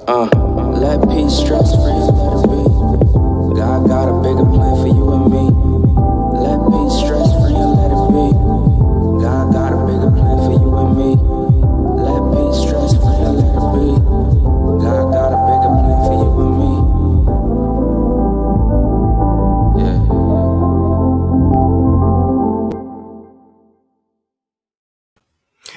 Let peace stress free, let it be. God got a bigger plan for you and me. Let peace stress free and let it be. God got a bigger plan for you and me. Let peace stress free and let it be. God got a bigger plan for you and me. Yeah.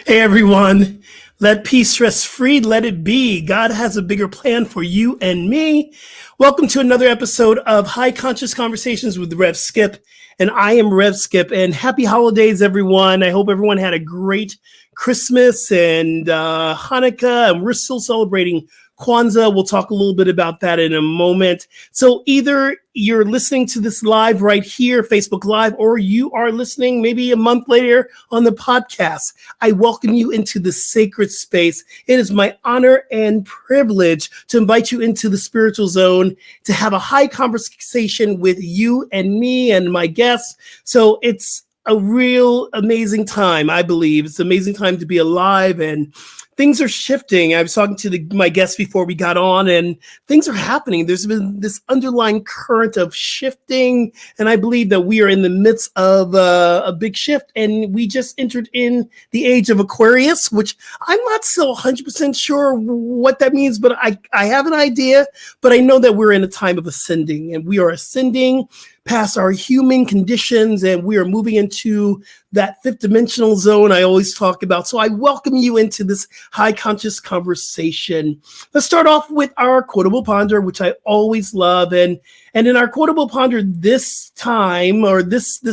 Hey everyone, let peace stress free, let it be. God has a bigger plan for you and me. Welcome to another episode of High Conscious Conversations with Rev Skip. And I am Rev Skip, and happy holidays, everyone. I hope everyone had a great Christmas and Hanukkah, and we're still celebrating Kwanzaa. We'll talk a little bit about that in a moment. So either you're listening to this live right here, Facebook Live, or you are listening maybe a month later on the podcast. I welcome you into the sacred space. It is my honor and privilege to invite you into the spiritual zone to have a high conversation with you and me and my guests. So it's a real amazing time, I believe. It's an amazing time to be alive, and things are shifting. I was talking to my guests before we got on, and things are happening. There's been this underlying current of shifting, and I believe that we are in the midst of a big shift, and we just entered in the age of Aquarius, which I'm not still 100% sure what that means, but I have an idea, but I know that we're in a time of ascending, and we are ascending past our human conditions, and we are moving into that fifth dimensional zone I always talk about. So I welcome you into this high conscious conversation. Let's start off with our Quotable Ponder, which I always love. And in our Quotable Ponder this time, or this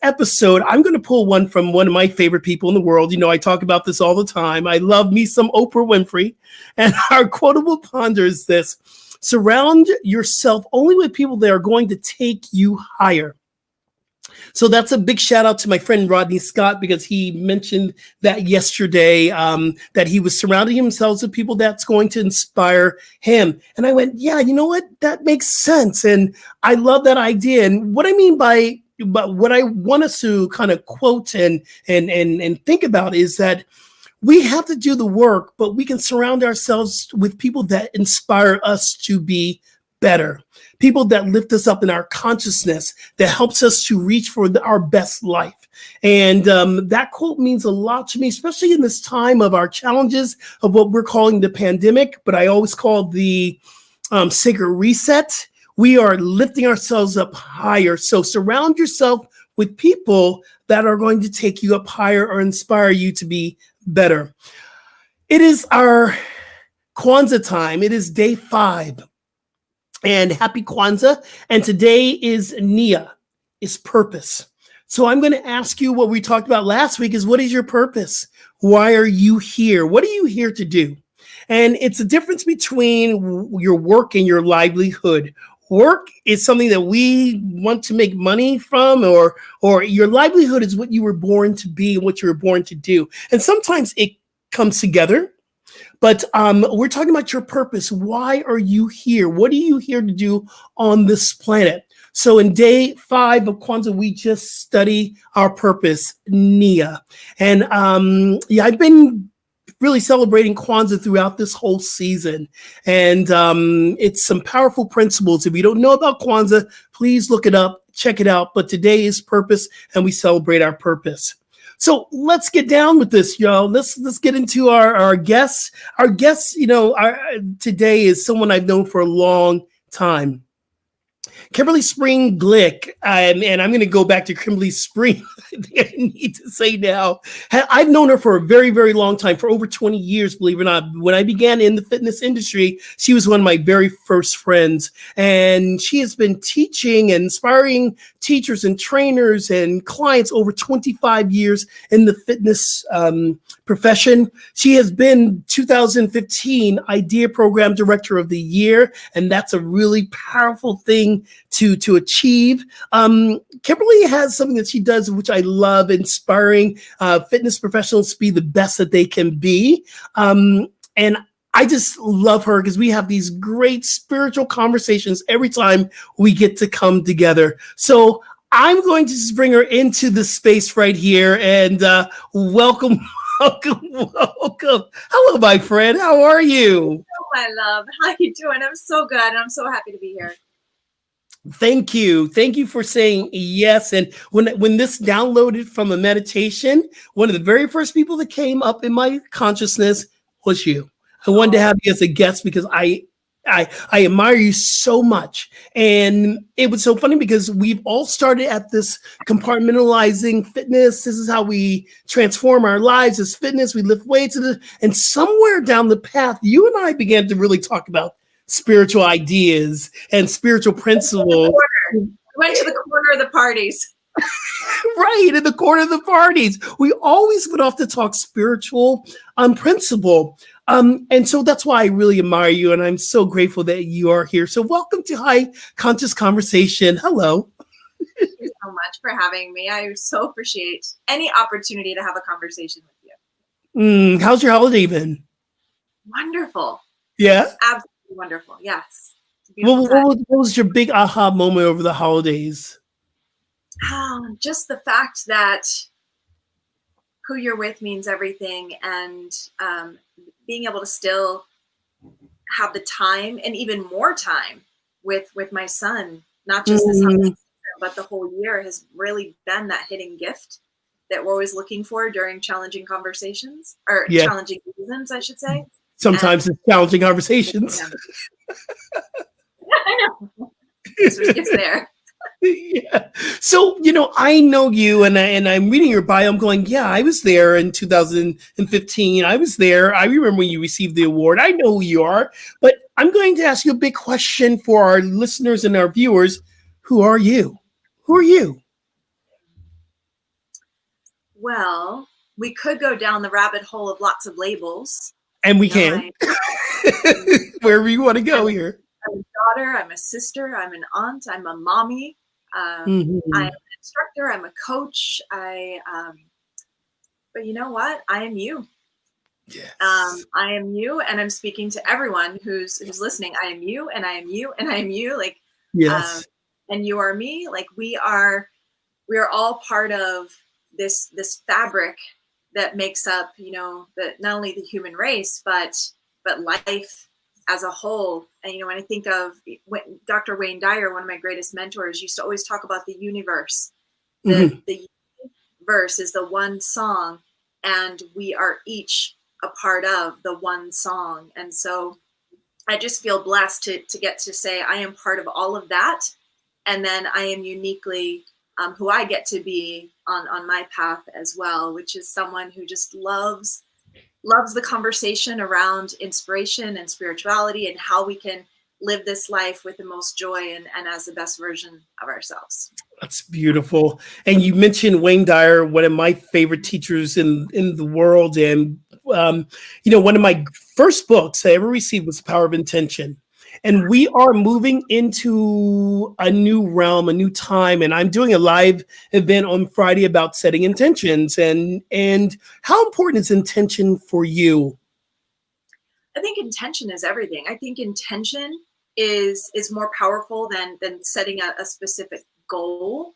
episode, I'm going to pull one from one of my favorite people in the world. You know, I talk about this all the time. I love me some Oprah Winfrey. And our Quotable Ponder is this: surround yourself only with people that are going to take you higher. So that's a big shout out to my friend Rodney Scott, because he mentioned that yesterday, that he was surrounding himself with people that's going to inspire him. And I went, yeah, you know what? That makes sense. And I love that idea. And what I mean but what I want us to kind of quote and think about is that we have to do the work, but we can surround ourselves with people that inspire us to be better, people that lift us up in our consciousness, that helps us to reach for our best life. And that quote means a lot to me, especially in this time of our challenges of what we're calling the pandemic, but I always call the sacred reset. We are lifting ourselves up higher. So surround yourself with people that are going to take you up higher or inspire you to be better. It is our Kwanzaa time. It is day 5. And happy Kwanzaa. And today is Nia, is purpose. So I'm going to ask you what we talked about last week is, what is your purpose? Why are you here? What are you here to do? And it's a difference between your work and your livelihood. Work is something that we want to make money from, or your livelihood is what you were born to be and what you were born to do. And sometimes it comes together. But we're talking about your purpose. Why are you here? What are you here to do on this planet? So in day 5 of Kwanzaa, we just study our purpose, Nia. And I've been really celebrating Kwanzaa throughout this whole season. And it's some powerful principles. If you don't know about Kwanzaa, please look it up, check it out. But today is purpose, and we celebrate our purpose. So let's get down with this, y'all. Let's get into our guests. Our guests, today is someone I've known for a long time. Kimberly Spreen-Glick, and I'm going to go back to Kimberly Spreen. I need to say now, I've known her for a very, very long time, for over 20 years, believe it or not. When I began in the fitness industry, she was one of my very first friends, and she has been teaching and inspiring teachers and trainers and clients over 25 years in the fitness profession. She has been 2015 Idea Program Director of the Year, and that's a really powerful thing to achieve. Kimberly has something that she does, which I love, inspiring fitness professionals to be the best that they can be. And I just love her because we have these great spiritual conversations every time we get to come together. So I'm going to just bring her into the space right here, and welcome. Welcome. Hello, my friend. How are you? my love. How you doing? I'm so good. And I'm so happy to be here. Thank you. Thank you for saying yes. And when this downloaded from a meditation, one of the very first people that came up in my consciousness was you. I wanted to have you as a guest because I admire you so much. And it was so funny because we've all started at this compartmentalizing fitness. This is how we transform our lives as fitness. We lift weights. And somewhere down the path, you and I began to really talk about spiritual ideas and spiritual principles. Went to the corner of the parties. Right, in the corner of the parties. We always went off to talk spiritual principle. And so that's why I really admire you, and I'm so grateful that you are here. So welcome to High Conscious Conversation. Hello. Thank you so much for having me. I so appreciate any opportunity to have a conversation with you. How's your holiday been? Wonderful. Yeah? Absolutely wonderful. Yes. What was your big aha moment over the holidays? Just the fact that who you're with means everything, and being able to still have the time and even more time with my son, not just this holiday season, but the whole year, has really been that hidden gift that we're always looking for during challenging conversations, or challenging seasons, I should say. Sometimes it's challenging conversations. I know. There's gifts there. Yeah. So, I know you, and I'm reading your bio. I'm going, yeah, I was there in 2015. I was there. I remember when you received the award. I know who you are, but I'm going to ask you a big question for our listeners and our viewers. Who are you? Who are you? Well, we could go down the rabbit hole of lots of labels. And we can. Wherever you want to go here. I'm a daughter, I'm a sister, I'm an aunt, I'm a mommy. I'm an instructor, I'm a coach. But you know what? I am you. Yes. I am you, and I'm speaking to everyone who's listening. I am you, and I am you, and I am you. Like, yes. And you are me. Like, we are all part of this fabric that makes up, the not only the human race, but life as a whole. And when I think of Dr. Wayne Dyer, one of my greatest mentors, used to always talk about the universe. The universe is the one song, and we are each a part of the one song. And so I just feel blessed to get to say I am part of all of that, and then I am uniquely who I get to be on my path as well, which is someone who just loves the conversation around inspiration and spirituality and how we can live this life with the most joy and as the best version of ourselves. That's beautiful. And you mentioned Wayne Dyer, one of my favorite teachers in the world. And, one of my first books I ever received was Power of Intention. And we are moving into a new realm, a new time. And I'm doing a live event on Friday about setting intentions. And how important is intention for you? I think intention is everything. I think intention is more powerful than setting a specific goal.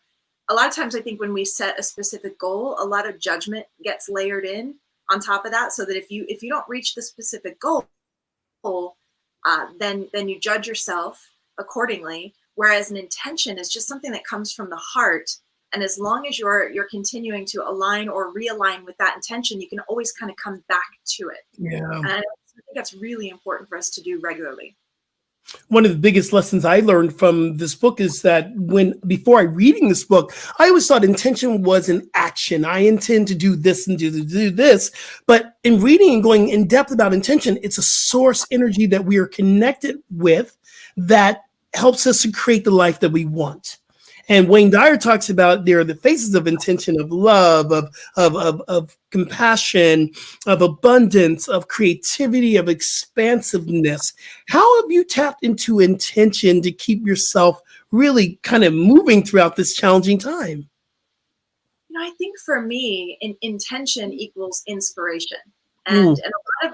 A lot of times I think when we set a specific goal, a lot of judgment gets layered in on top of that, so that if you don't reach the specific goal, then you judge yourself accordingly. Whereas an intention is just something that comes from the heart, and as long as you're continuing to align or realign with that intention, you can always kind of come back to it. Yeah, and I think that's really important for us to do regularly. One of the biggest lessons I learned from this book is that before I reading this book, I always thought intention was an action. I intend to do this and do this. But in reading and going in depth about intention, it's a source energy that we are connected with that helps us to create the life that we want. And Wayne Dyer talks about there are the phases of intention, of love, of compassion, of abundance, of creativity, of expansiveness. How have you tapped into intention to keep yourself really kind of moving throughout this challenging time? I think for me, intention equals inspiration. And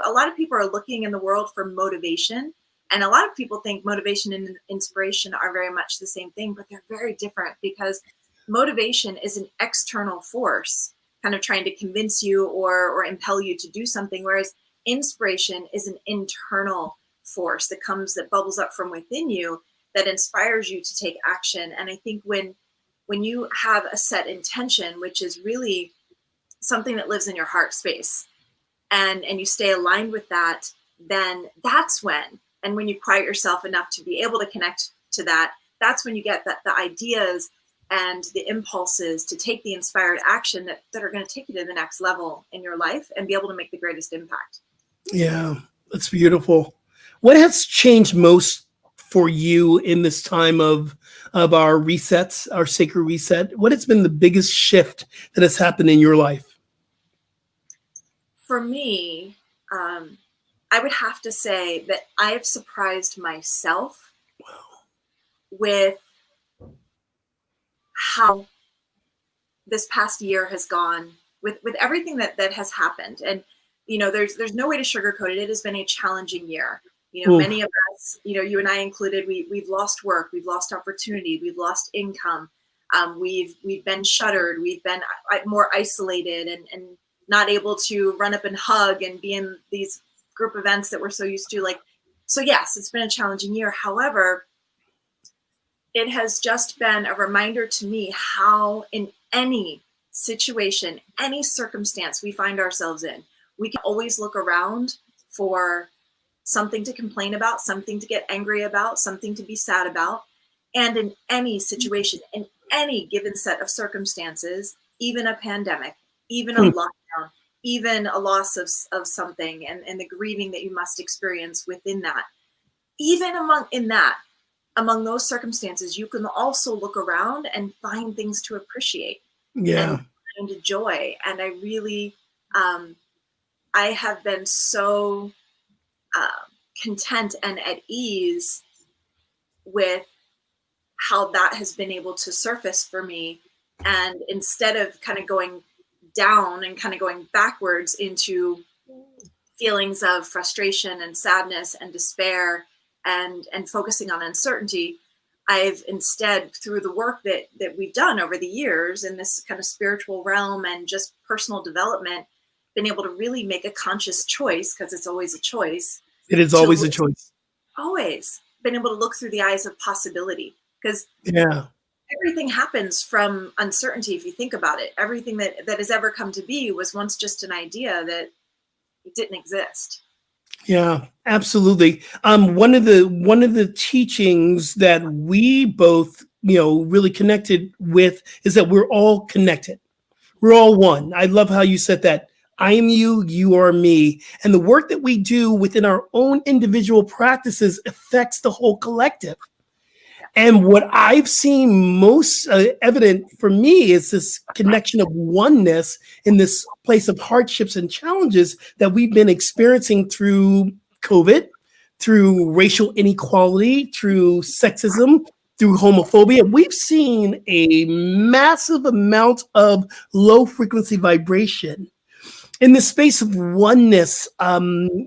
a lot of people are looking in the world for motivation. And a lot of people think motivation and inspiration are very much the same thing, but they're very different, because motivation is an external force kind of trying to convince you or impel you to do something, whereas inspiration is an internal force that bubbles up from within you that inspires you to take action. And I think when you have a set intention, which is really something that lives in your heart space, and you stay aligned with that, then that's when you quiet yourself enough to be able to connect to that, that's when you get the ideas and the impulses to take the inspired action that are going to take you to the next level in your life and be able to make the greatest impact. Yeah, that's beautiful. What has changed most for you in this time of our resets, our sacred reset? What has been the biggest shift that has happened in your life? For me, I would have to say that I have surprised myself with how this past year has gone with everything that has happened. And, there's no way to sugarcoat it. It has been a challenging year. Many of us, you and I included, we've lost work, we've lost opportunity, we've lost income. We've been shuttered, we've been more isolated and not able to run up and hug and be in these group events that we're so used to. So yes, it's been a challenging year. However, it has just been a reminder to me how in any situation, any circumstance we find ourselves in, we can always look around for something to complain about, something to get angry about, something to be sad about. And in any situation, in any given set of circumstances, even a pandemic, even a lockdown, even a loss of something and the grieving that you must experience within that, even among those circumstances, you can also look around and find things to appreciate and find joy. And I really, I have been so content and at ease with how that has been able to surface for me. And instead of kind of going down and kind of going backwards into feelings of frustration and sadness and despair and focusing on uncertainty, I've instead, through the work that we've done over the years in this kind of spiritual realm and just personal development, been able to really make a conscious choice, because it's always a choice. It is always a choice. Always been able to look through the eyes of possibility, because everything happens from uncertainty. If you think about it, everything that has ever come to be was once just an idea that it didn't exist. Yeah, absolutely. One of the teachings that we both, really connected with is that we're all connected. We're all one. I love how you said that. I am you, you are me. And the work that we do within our own individual practices affects the whole collective. And what I've seen most evident for me is this connection of oneness in this place of hardships and challenges that we've been experiencing through COVID, through racial inequality, through sexism, through homophobia. We've seen a massive amount of low frequency vibration in the space of oneness.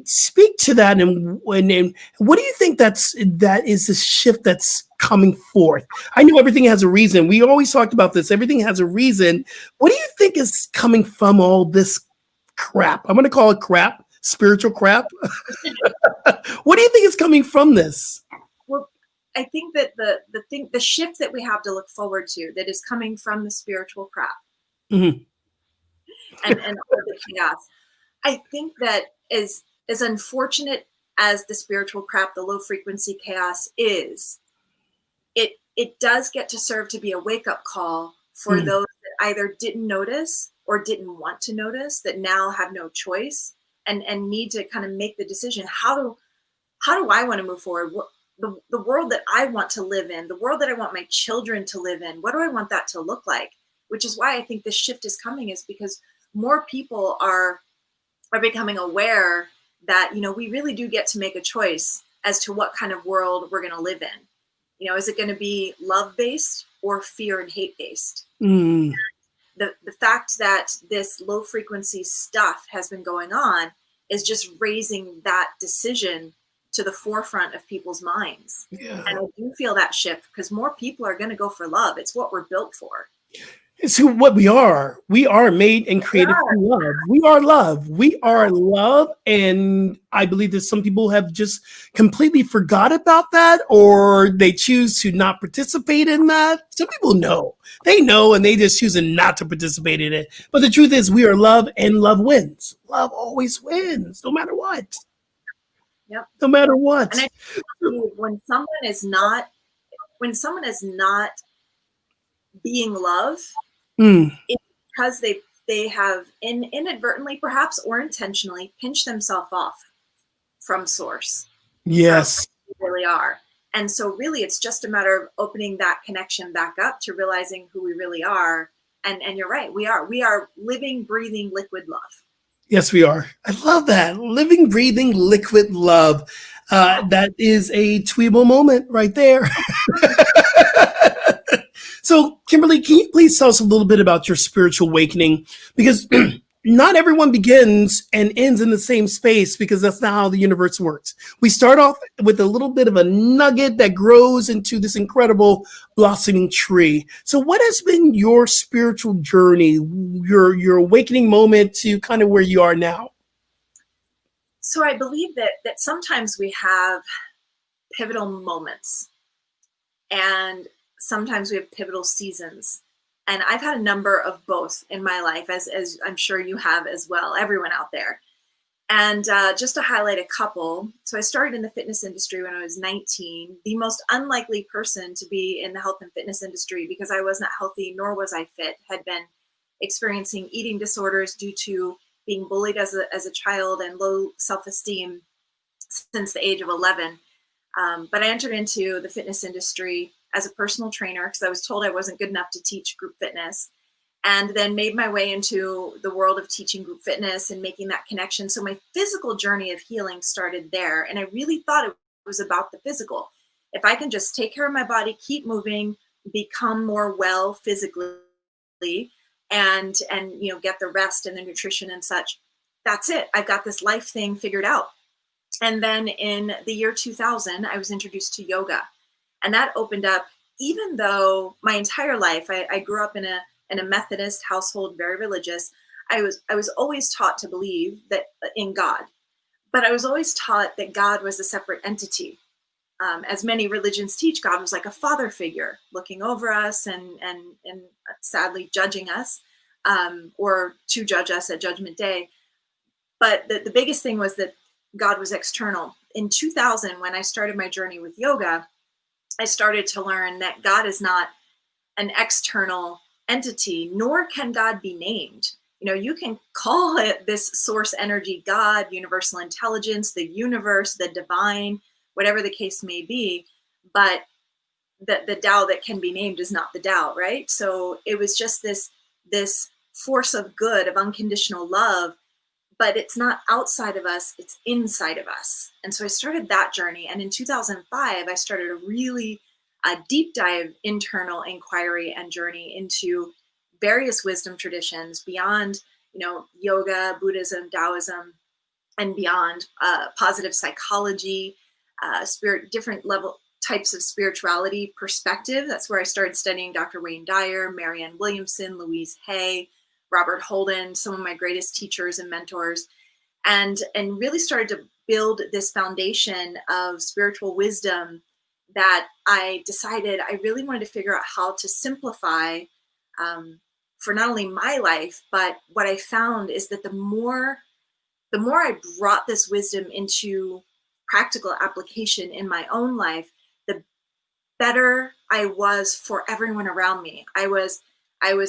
Speak to that, and what do you think that is this shift that's coming forth? I know everything has a reason. We always talked about this. Everything has a reason. What do you think is coming from all this crap? I'm going to call it crap, spiritual crap. What do you think is coming from this? Well, I think that the shift that we have to look forward to that is coming from the spiritual crap. Mm-hmm. and all the chaos. I think that as unfortunate as the spiritual crap, the low frequency chaos is, it does get to serve to be a wake-up call for those that either didn't notice or didn't want to notice, that now have no choice and need to kind of make the decision. How do I want to move forward? The world that I want to live in, the world that I want my children to live in, what do I want that to look like? Which is why I think this shift is coming, is because more people are becoming aware that, we really do get to make a choice as to what kind of world we're going to live in. Is it going to be love-based or fear and hate-based? The fact that this low frequency stuff has been going on is just raising that decision to the forefront of people's minds. Yeah. And I do feel that shift, because more people are going to go for love. It's what we're built for. It's who what we are. We are made and created for love. We are love. We are love. And I believe that some people have just completely forgot about that, or they choose to not participate in that. Some people know. They know and they just choose not to participate in it. But the truth is we are love, and love wins. Love always wins, no matter what. Yep. No matter what. And I believe when someone is not being love, it's because they have inadvertently, perhaps, or intentionally pinched themselves off from source. Yes. From who they really are. And so really it's just a matter of opening that connection back up to realizing who we really are. And you're right, we are living, breathing, liquid love. Yes, we are. I love that. Living, breathing, liquid love. That is a tweetable moment right there. So, Kimberly, can you please tell us a little bit about your spiritual awakening? Because not everyone begins and ends in the same space, because that's not how the universe works. We start off with a little bit of a nugget that grows into this incredible blossoming tree. So what has been your spiritual journey, your awakening moment to kind of where you are now? So I believe that sometimes we have pivotal moments, and sometimes we have pivotal seasons. And I've had a number of both in my life, as I'm sure you have as well, everyone out there. And just to highlight a couple, so I started in the fitness industry when I was 19, the most unlikely person to be in the health and fitness industry, because I was not healthy, nor was I fit, had been experiencing eating disorders due to being bullied as a child and low self-esteem since the age of 11. But I entered into the fitness industry as a personal trainer because I was told I wasn't good enough to teach group fitness, and then made my way into the world of teaching group fitness and making that connection. So my physical journey of healing started there. And I really thought it was about the physical. If I can just take care of my body, keep moving, become more well physically, and get the rest and the nutrition and such, that's it. I've got this life thing figured out. And then in the year 2000, I was introduced to yoga. And that opened up, even though my entire life, I grew up in a Methodist household, very religious. I was always taught to believe that in God, but I was always taught that God was a separate entity. As many religions teach, God was like a father figure looking over us and sadly judging us, or to judge us at Judgment Day. But the biggest thing was that God was external. In 2000, when I started my journey with yoga, I started to learn that God is not an external entity, nor can God be named. You can call it this source energy, God, universal intelligence, the universe, the divine, whatever the case may be, but the Tao that can be named is not the Tao, right? So it was just this force of good, of unconditional love, but it's not outside of us, it's inside of us. And so I started that journey. And in 2005, I started a really deep dive internal inquiry and journey into various wisdom traditions beyond, yoga, Buddhism, Taoism, and beyond, positive psychology, different level types of spirituality perspective. That's where I started studying Dr. Wayne Dyer, Marianne Williamson, Louise Hay, Robert Holden, some of my greatest teachers and mentors, and really started to build this foundation of spiritual wisdom that I decided I really wanted to figure out how to simplify for not only my life, but what I found is that the more I brought this wisdom into practical application in my own life, the better I was for everyone around me. I was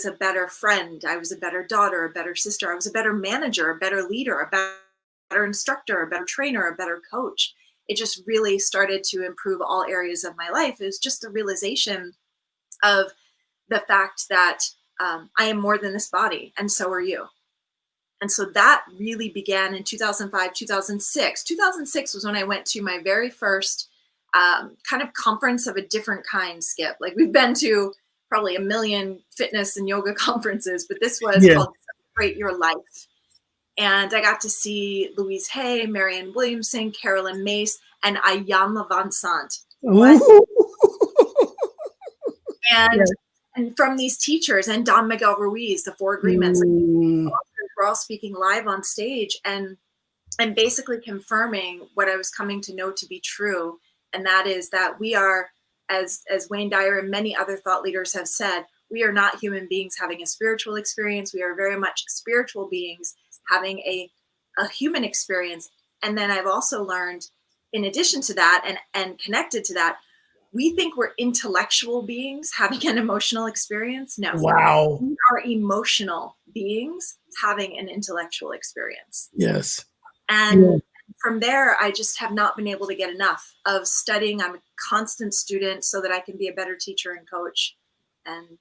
a better friend. I was a better daughter, a better sister. I was a better manager, a better leader, a better instructor, a better trainer, a better coach. It just really started to improve all areas of my life. It was just the realization of the fact that I am more than this body, and so are you. And so that really began in 2005, 2006. 2006 was when I went to my very first kind of conference of a different kind, Skip. Like, we've been to probably a million fitness and yoga conferences, but this was called Celebrate Your Life. And I got to see Louise Hay, Marianne Williamson, Carolyn Mace, and Ayanna Van Sant. And and from these teachers and Don Miguel Ruiz, the Four Agreements, we're all speaking live on stage and basically confirming what I was coming to know to be true. And that is that we are, as Wayne Dyer and many other thought leaders have said, we are not human beings having a spiritual experience. We are very much spiritual beings having a human experience. And then I've also learned, in addition to that and connected to that, we think we're intellectual beings having an emotional experience. No. Wow. We are emotional beings having an intellectual experience. Yes. And from there, I just have not been able to get enough of studying. I'm a constant student so that I can be a better teacher and coach. And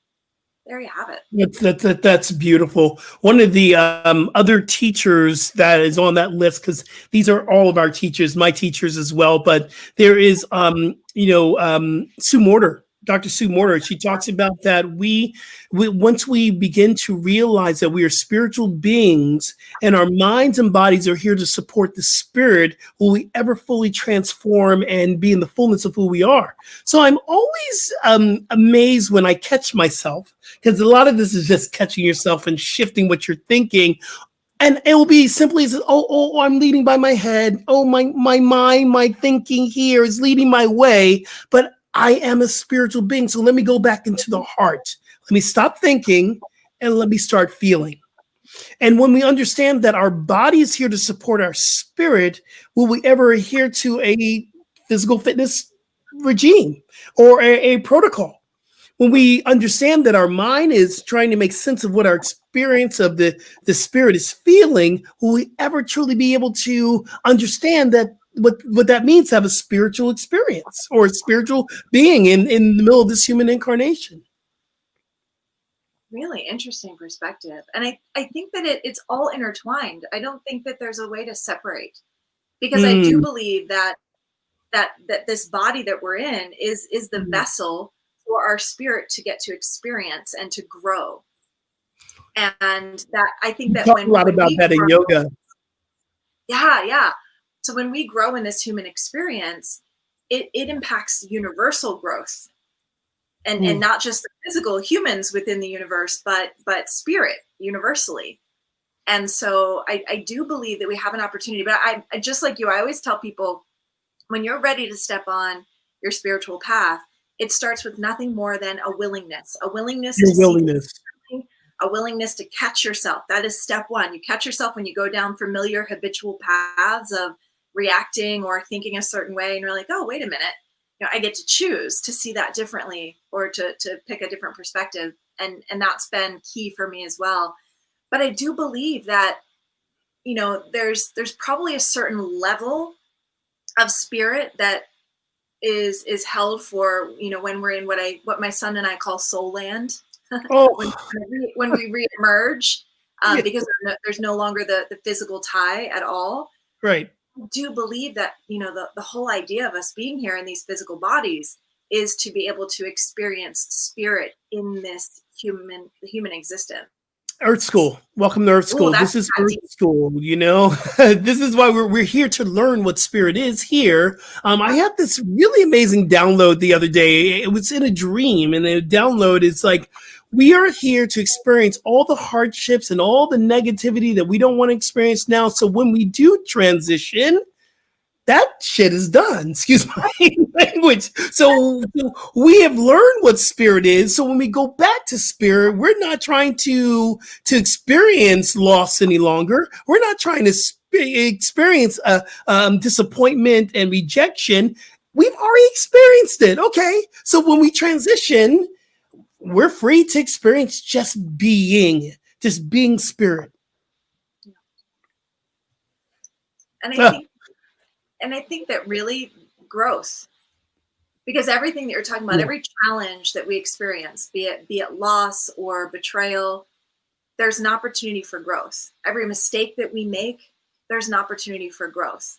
there you have it. That's beautiful. One of the other teachers that is on that list, because these are all of our teachers, my teachers as well, but there is, Sue Morter, Dr. Sue Morter. She talks about that we once we begin to realize that we are spiritual beings and our minds and bodies are here to support the spirit, will we ever fully transform and be in the fullness of who we are? So I'm always amazed when I catch myself, because a lot of this is just catching yourself and shifting what you're thinking. And it will be simply as, oh, I'm leading by my head. Oh, my mind, my thinking here is leading my way. But I am a spiritual being. So let me go back into the heart. Let me stop thinking and let me start feeling. And when we understand that our body is here to support our spirit, will we ever adhere to a physical fitness regime or a protocol? When we understand that our mind is trying to make sense of what our experience of the spirit is feeling, will we ever truly be able to understand that what that means to have a spiritual experience or a spiritual being in the middle of this human incarnation? Really interesting perspective. And I think that it's all intertwined. I don't think that there's a way to separate, because I do believe that this body that we're in is the vessel for our spirit to get to experience and to grow. And that I think that talk a lot about that in yoga. Yeah. So when we grow in this human experience, it impacts universal growth. And not just the physical humans within the universe, but spirit universally. And so I do believe that we have an opportunity. But I just like you, I always tell people, when you're ready to step on your spiritual path, it starts with nothing more than a willingness to catch yourself. That is step one. You catch yourself when you go down familiar habitual paths of reacting or thinking a certain way, and you're like, oh, wait a minute. I get to choose to see that differently or to pick a different perspective. And that's been key for me as well. But I do believe that, there's probably a certain level of spirit that is held for, when we're in what my son and I call soul land. when we reemerge, because there's no longer the physical tie at all. Right. I do believe that, the whole idea of us being here in these physical bodies is to be able to experience spirit in this human existence. Earth School. Welcome to Earth School. Ooh, this is Earth School, This is why we're here to learn what spirit is here. I had this really amazing download the other day. It was in a dream, and the download is like, we are here to experience all the hardships and all the negativity that we don't want to experience now. So when we do transition, that shit is done. Excuse my language. So we have learned what spirit is. So when we go back to spirit, we're not trying to experience loss any longer. We're not trying to experience disappointment and rejection. We've already experienced it. Okay. So when we transition, we're free to experience just being spirit. And I think that really growth, because everything that you're talking about, every challenge that we experience, be it loss or betrayal, there's an opportunity for growth. Every mistake that we make, there's an opportunity for growth.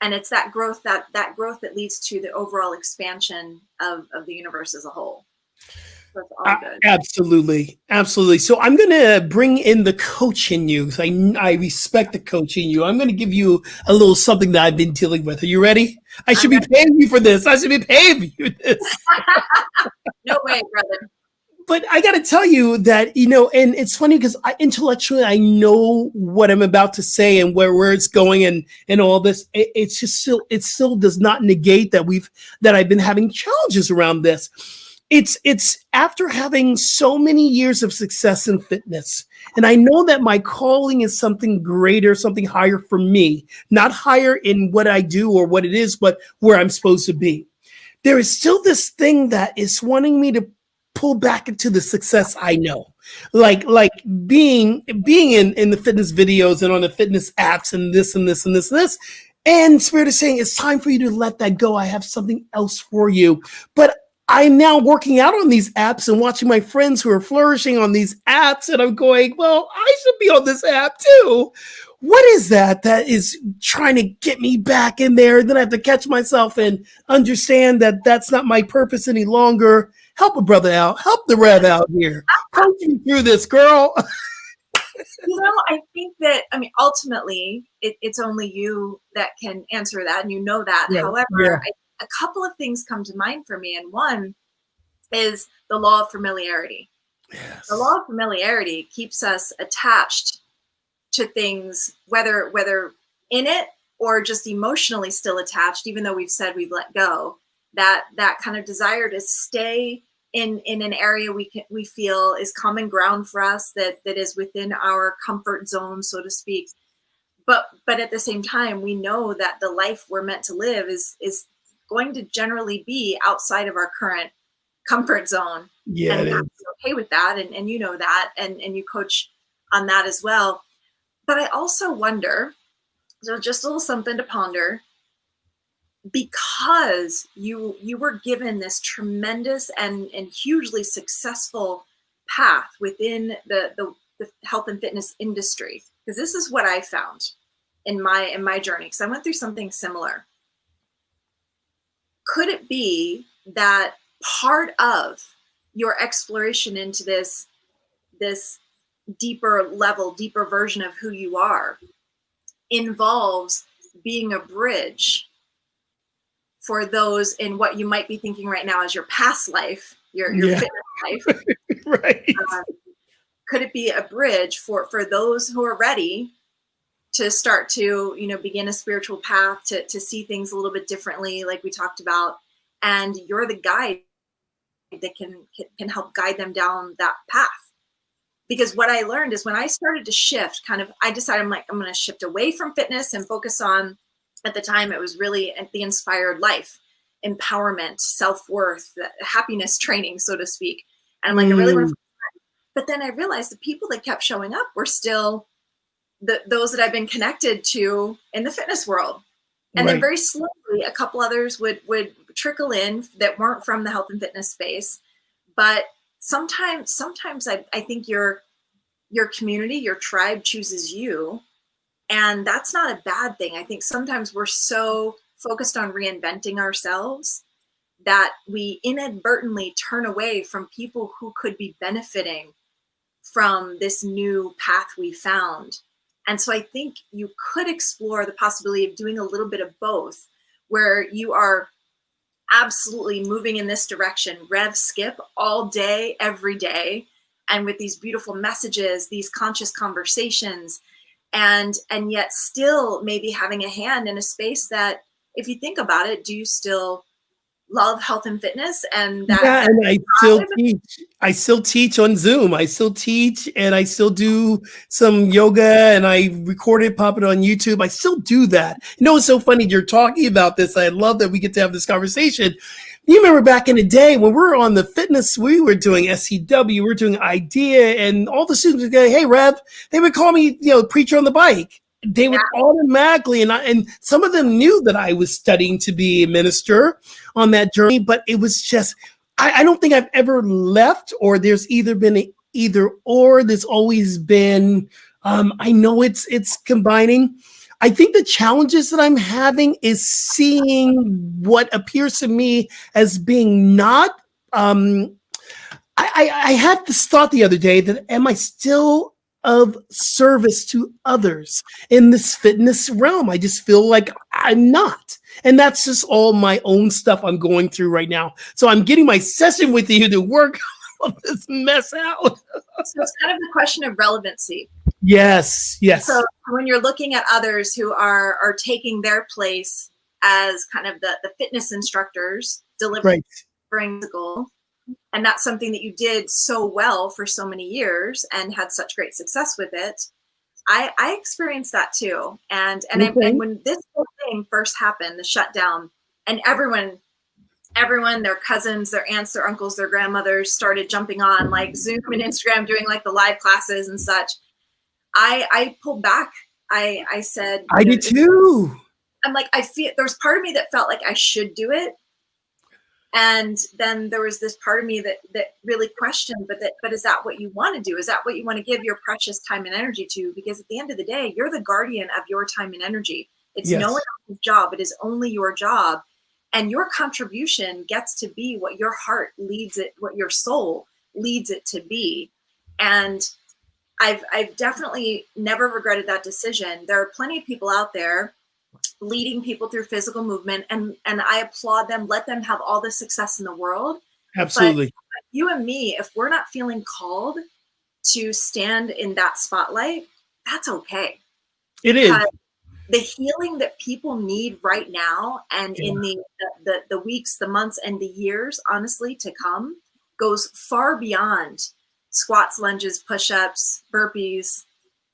And it's that growth that growth that leads to the overall expansion of the universe as a whole. So it's all good. Absolutely. So I'm going to bring in the coach in you. I respect the coach in you. I'm going to give you a little something that I've been dealing with. Are you ready? I should be paying you for this. I should be paying you this. No way, brother. but I got to tell you that, and it's funny because intellectually, I know what I'm about to say and where it's going and all this. It's just it still does not negate that I've been having challenges around this. It's after having so many years of success in fitness. And I know that my calling is something greater, something higher for me, not higher in what I do or what it is, but where I'm supposed to be. There is still this thing that is wanting me to pull back into the success I know, like being in the fitness videos and on the fitness apps and this and this and this and this. And Spirit is saying it's time for you to let that go. I have something else for you. But I'm now working out on these apps and watching my friends who are flourishing on these apps, and I'm going, well, I should be on this app too. What is that is trying to get me back in there? Then I have to catch myself and understand that that's not my purpose any longer. Help a brother out. Help the Rev out here. Coach me through this, girl. I think that, ultimately, it's only you that can answer that, and you know that. Yeah, However, yeah. A couple of things come to mind for me, and one is the law of familiarity. Yes. The law of familiarity keeps us attached to things, whether in it or just emotionally still attached, even though we've said we've let go. That kind of desire to stay in an area we feel is common ground for us, that is within our comfort zone, so to speak. But at the same time, we know that the life we're meant to live is going to generally be outside of our current comfort zone. Yeah, and it I'm is. okay with that, and you know that, and you coach on that as well. But I also wonder, so just a little something to ponder, because you were given this tremendous and hugely successful path within the health and fitness industry, because this is what I found in my journey, because I went through something similar. Could it be that part of your exploration into this deeper level, deeper version of who you are involves being a bridge for those in what you might be thinking right now as your past life, your fitness life? Right. Could it be a bridge for those who are ready to start to, begin a spiritual path, to see things a little bit differently, like we talked about, and you're the guide that can help guide them down that path? Because what I learned is when I started to shift, I decided I'm going to shift away from fitness and focus on, at the time, it was really the inspired life, empowerment, self-worth, happiness training, so to speak. And I'm like, I really want to. But then I realized the people that kept showing up were still those that I've been connected to in the fitness world. And then very slowly, a couple others would trickle in that weren't from the health and fitness space. But sometimes I think your community, your tribe chooses you. And that's not a bad thing. I think sometimes we're so focused on reinventing ourselves that we inadvertently turn away from people who could be benefiting from this new path we found. And so I think you could explore the possibility of doing a little bit of both, where you are absolutely moving in this direction, rev skip all day, every day, and with these beautiful messages, these conscious conversations, and yet still maybe having a hand in a space that, if you think about it, do you still love health and fitness? And that, yeah, and I still teach on Zoom. I still teach, and I still do some yoga, and I record it, pop it on YouTube. I still do that. It's so funny you're talking about this. I love that we get to have this conversation. You remember back in the day when we were on the fitness, we were doing SCW, we were doing IDEA, and all the students would go, "Hey, Rev," they would call me, preacher on the bike. They would automatically, and some of them knew that I was studying to be a minister on that journey, but it was just, I don't think I've ever left, or there's either been an either or. There's always been, I know it's combining. I think the challenges that I'm having is seeing what appears to me as being not, I had this thought the other day that, am I still of service to others in this fitness realm? I just feel like I'm not. And that's just all my own stuff I'm going through right now. So I'm getting my session with you to work this mess out. So it's kind of the question of relevancy. Yes, yes. So when you're looking at others who are taking their place as kind of the fitness instructors delivering the goal, and that's something that you did so well for so many years and had such great success with it. I experienced that too. And when this whole thing first happened, the shutdown, and everyone, their cousins, their aunts, their uncles, their grandmothers started jumping on like Zoom and Instagram, doing like the live classes and such. I pulled back. I said, I did too. I'm like, I feel there's part of me that felt like I should do it. And then there was this part of me that really questioned, but is that what you want to do? Is that what you want to give your precious time and energy to? Because at the end of the day, you're the guardian of your time and energy. It's no one else's job. It is only your job. And your contribution gets to be what your heart leads it, what your soul leads it to be. And I've definitely never regretted that decision. There are plenty of people out there leading people through physical movement, and I applaud them. Let them have all the success in the world. Absolutely. But you and me, if we're not feeling called to stand in that spotlight, that's okay. It is. The healing that people need right now, and in the weeks, the months, and the years, honestly, to come, goes far beyond squats, lunges, push-ups, burpees,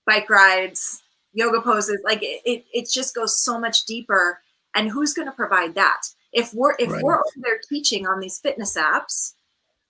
bike rides, yoga poses. Like it just goes so much deeper. And who's going to provide that? If we're over there teaching on these fitness apps,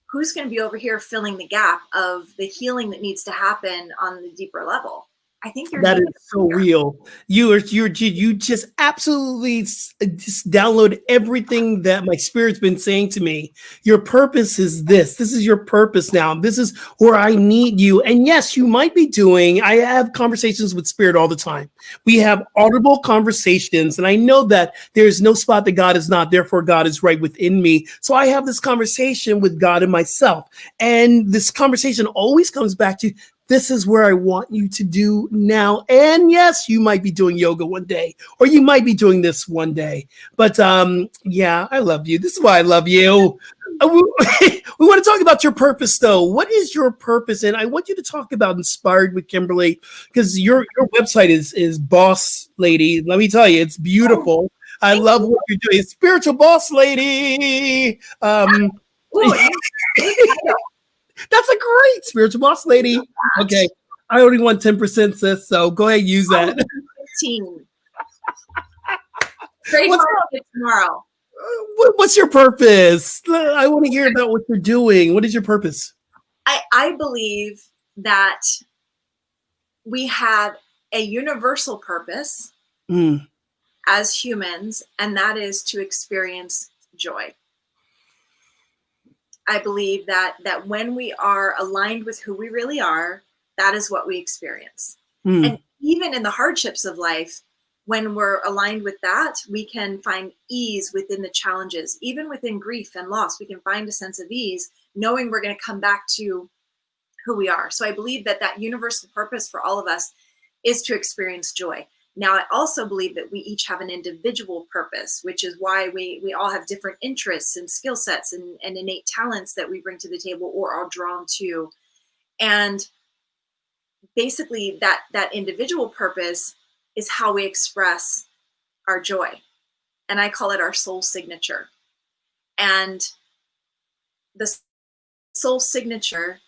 who's going to be over here filling the gap of the healing that needs to happen on the deeper level? I think that is so real. You just absolutely just download everything that my spirit's been saying to me. Your purpose is this. This is your purpose now. This is where I need you. And yes, you might be doing. I have conversations with spirit all the time. We have audible conversations, and I know that there's no spot that God is not. Therefore, God is right within me. So I have this conversation with God and myself, and this conversation always comes back to, this is where I want you to do now. And yes, you might be doing yoga one day, or you might be doing this one day. But yeah, I love you. This is why I love you. We want to talk about your purpose, though. What is your purpose? And I want you to talk about Inspired with Kimberly, because your website is Boss Lady. Let me tell you, it's beautiful. I love what you're doing. Spiritual Boss Lady. That's a great Spiritual Boss Lady. Okay. I only want 10%, sis. So go ahead and use that. 15. Great tomorrow. What's your purpose? I want to hear about what you're doing. What is your purpose? I believe that we have a universal purpose as humans, and that is to experience joy. I believe that when we are aligned with who we really are, that is what we experience. And even in the hardships of life, when we're aligned with that, we can find ease within the challenges. Even within grief and loss, we can find a sense of ease, knowing we're going to come back to who we are. So I believe that universal purpose for all of us is to experience joy. Now, I also believe that we each have an individual purpose, which is why we all have different interests and skill sets and innate talents that we bring to the table or are drawn to. And basically that individual purpose is how we express our joy. And I call it our soul signature. And the soul signature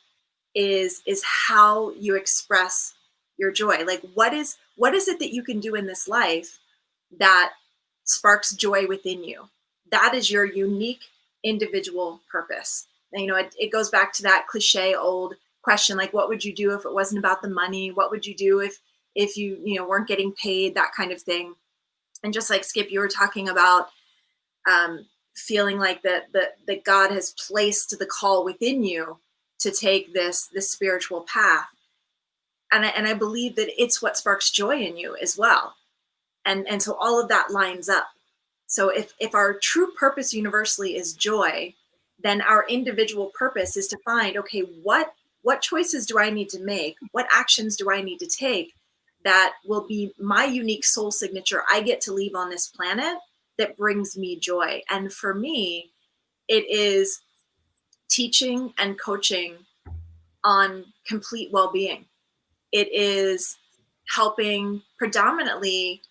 is how you express your joy. Like, what is it that you can do in this life that sparks joy within you? That is your unique individual purpose. And, it goes back to that cliche old question, like, what would you do if it wasn't about the money? What would you do if you weren't getting paid? That kind of thing. And just like Skip, you were talking about feeling like that God has placed the call within you to take this spiritual path. And I believe that it's what sparks joy in you as well. And so all of that lines up. So if our true purpose universally is joy, then our individual purpose is to find, okay, what choices do I need to make? What actions do I need to take that will be my unique soul signature I get to leave on this planet that brings me joy? And for me, it is teaching and coaching on complete well-being. It is helping predominantly.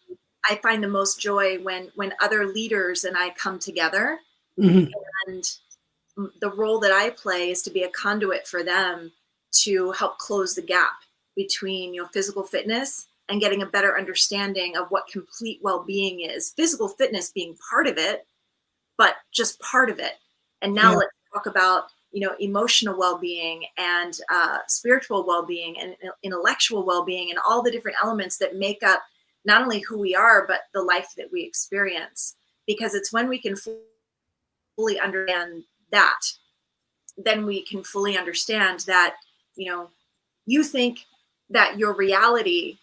I find the most joy when other leaders and I come together, Mhm. and the role that I play is to be a conduit for them to help close the gap between, physical fitness and getting a better understanding of what complete well-being is. Physical fitness being part of it, but just part of it. And now Yeah. let's talk about, emotional well-being and spiritual well-being and intellectual well-being and all the different elements that make up not only who we are, but the life that we experience. Because it's when we can fully understand that, then we can fully understand that, you think that your reality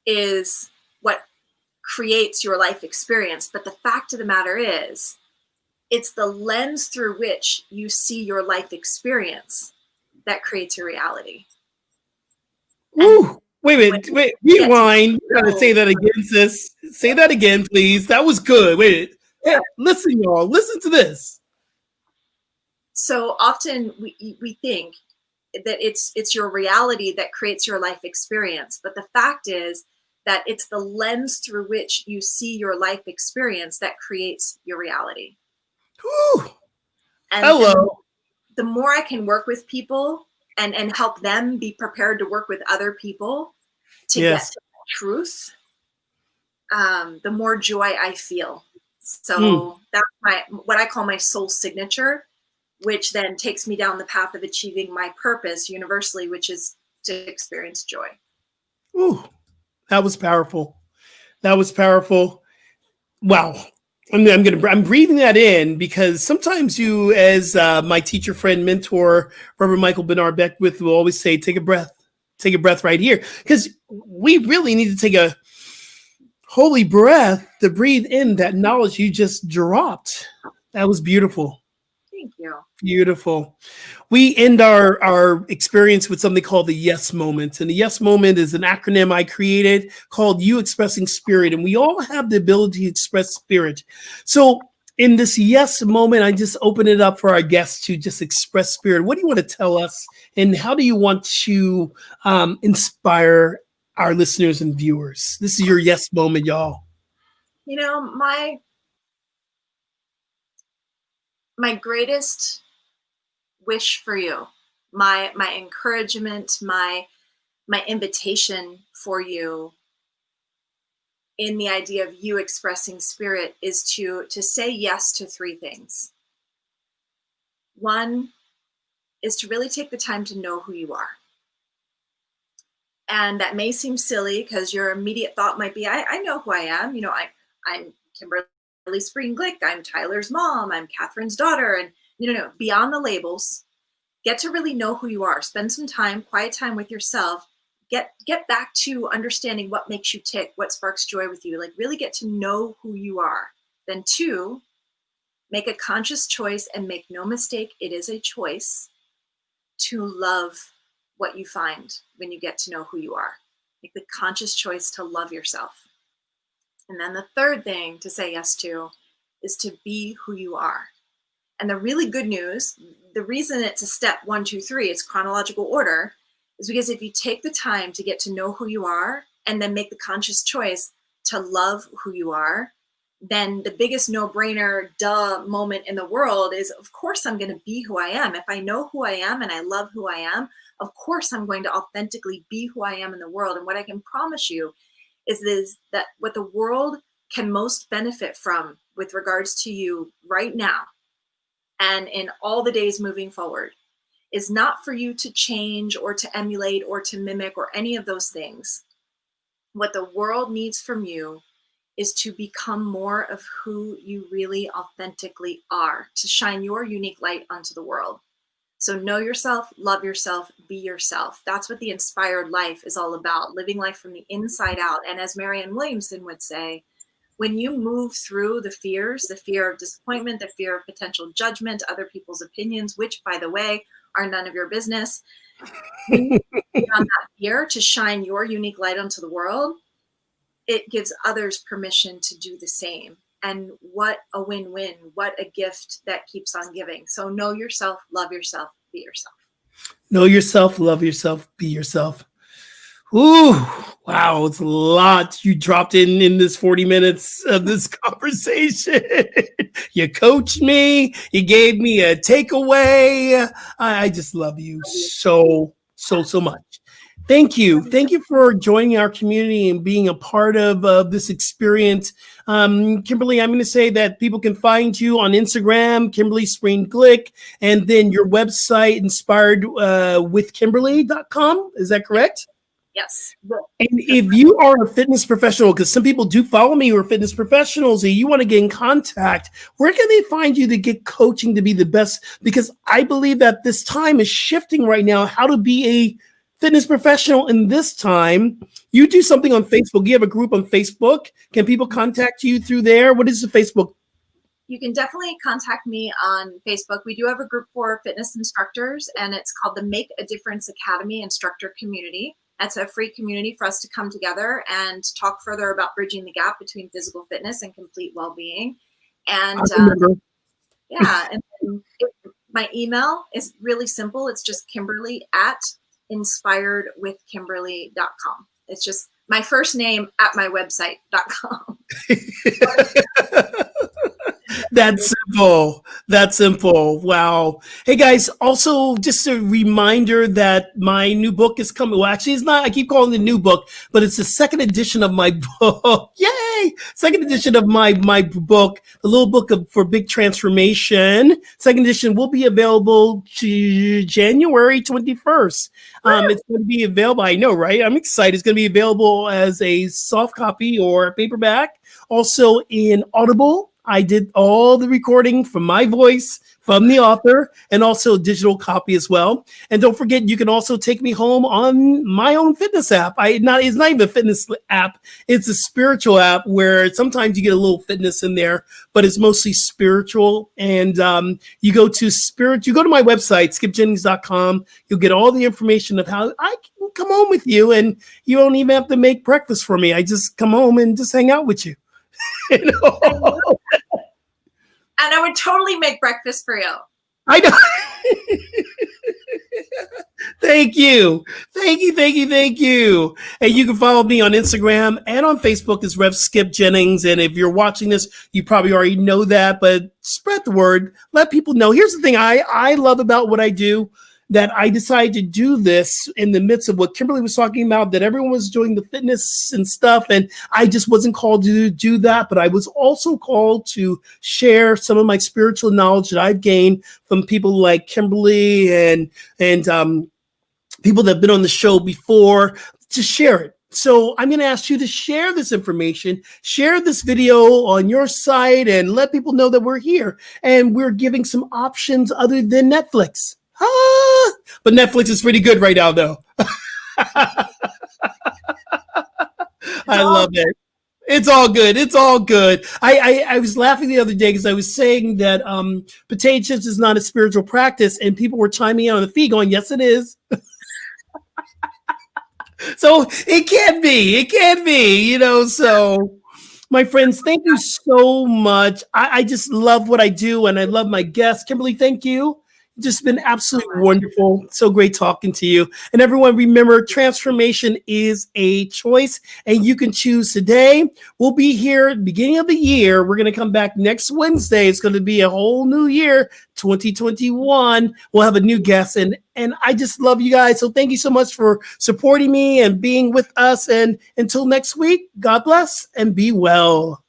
is what creates your life experience. But the fact of the matter is, it's the lens through which you see your life experience that creates your reality. And Woo. Wait, when wait, you get to rewind. You gotta say know, that again, sis. Say that again, please. That was good. Wait. Hey, listen, y'all. Listen to this. so often we think that it's your reality that creates your life experience, but the fact is that it's the lens through which you see your life experience that creates your reality. Whew. And Hello. the more I can work with people and help them be prepared to work with other people to get Yes. to the truth, the more joy I feel. Mm. So that's what I call my soul signature, which then takes me down the path of achieving my purpose universally, which is to experience joy. Ooh, that was powerful. That was powerful. Wow. I'm breathing that in because sometimes you, as my teacher, friend, mentor, Reverend Michael Bernard Beckwith will always say, take a breath right here. Because we really need to take a holy breath to breathe in that knowledge you just dropped. That was beautiful. Thank you. Beautiful. We end our experience with something called the yes moment. And the yes moment is an acronym I created called You Expressing Spirit. And we all have the ability to express spirit. So in this yes moment, I just open it up for our guests to just express spirit. What do you want to tell us? And how do you want to inspire our listeners and viewers? This is your yes moment, y'all. My greatest wish for you, my encouragement, my invitation for you in the idea of you expressing spirit is to say yes to three things. One is to really take the time to know who you are. And that may seem silly because your immediate thought might be, I know who I am. I'm Kimberly Spreen-Glick. I'm Tyler's mom. I'm Catherine's daughter. And no, beyond the labels, get to really know who you are. Spend some time, quiet time with yourself. Get back to understanding what makes you tick, what sparks joy with you. Like really get to know who you are. Then two, make a conscious choice and make no mistake, it is a choice to love what you find when you get to know who you are. Make the conscious choice to love yourself. And then the third thing to say yes to is to be who you are. And the really good news, the reason it's a step 1, 2, 3, it's chronological order, is because if you take the time to get to know who you are and then make the conscious choice to love who you are, then the biggest no-brainer duh moment in the world is, of course, I'm going to be who I am. If I know who I am and I love who I am, of course, I'm going to authentically be who I am in the world. And what I can promise you is that what the world can most benefit from with regards to you right now and in all the days moving forward is not for you to change or to emulate or to mimic or any of those things. What the world needs from you is to become more of who you really authentically are, to shine your unique light onto the world. So know yourself, love yourself, be yourself. That's what the inspired life is all about, living life from the inside out. And as Marianne Williamson would say, when you move through the fears, the fear of disappointment, the fear of potential judgment, other people's opinions, which, by the way, are none of your business, when you get on that fear to shine your unique light onto the world, it gives others permission to do the same. And what a win-win, what a gift that keeps on giving. So know yourself, love yourself, be yourself. Know yourself, love yourself, be yourself. Ooh, wow, it's a lot you dropped in this 40 minutes of this conversation. You coached me, you gave me a takeaway. I just love you so much. Thank you. Thank you for joining our community and being a part of this experience. Kimberly, I'm going to say that people can find you on Instagram, Kimberly Spreen-Glick, and then your website, inspiredwithkimberly.com. Is that correct? Yes. And if you are a fitness professional, because some people do follow me who are fitness professionals, and you want to get in contact, where can they find you to get coaching to be the best? Because I believe that this time is shifting right now, how to be a fitness professional in this time. You do something on Facebook. You have a group on Facebook. Can people contact you through there? What is the Facebook? You can definitely contact me on Facebook. We do have a group for fitness instructors, and it's called the Make a Difference Academy Instructor Community. That's a free community for us to come together and talk further about bridging the gap between physical fitness and complete well-being. And yeah, and my email is really simple. It's just Kimberly@inspiredwithkimberly.com. It's just my first name at my website.com. That's simple. That's simple. Wow. Hey guys, also just a reminder that my new book is coming. Well, actually it's not, I keep calling it a new book, but it's the second edition of my book. Yay! Second edition of my book, the little book for big transformation. Second edition will be available to January 21st. It's going to be available. I know, right? I'm excited. It's going to be available as a soft copy or paperback. Also in Audible. I did all the recording from my voice, from the author, and also a digital copy as well. And don't forget, you can also take me home on my own fitness app. It's not even a fitness app. It's a spiritual app where sometimes you get a little fitness in there, but it's mostly spiritual. And you go to my website, skipjennings.com. You'll get all the information of how I can come home with you, and you don't even have to make breakfast for me. I just come home and just hang out with you. You know? And I would totally make breakfast for you. I know. Thank you. Thank you. And you can follow me on Instagram and on Facebook as Rev Skip Jennings. And if you're watching this, you probably already know that, but spread the word. Let people know. Here's the thing I love about what I do, that I decided to do this in the midst of what Kimberly was talking about, that everyone was doing the fitness and stuff. And I just wasn't called to do that, but I was also called to share some of my spiritual knowledge that I've gained from people like Kimberly and people that have been on the show before, to share it. So I'm going to ask you to share this information, share this video on your site, and let people know that we're here and we're giving some options other than Netflix. But Netflix is pretty good right now, though. I love it. It's all good. It's all good. I was laughing the other day because I was saying that potato chips is not a spiritual practice, and people were chiming in on the feed going, yes, it is. So it can be, you know, so my friends, thank you so much. I just love what I do, and I love my guests. Kimberly, thank you. Just been absolutely wonderful. So great talking to you. And everyone, remember, transformation is a choice, and you can choose today. We'll be here at the beginning of the year. We're going to come back next Wednesday. It's going to be a whole new year, 2021. We'll have a new guest, and I just love you guys. So thank you so much for supporting me and being with us. And until next week, God bless and be well.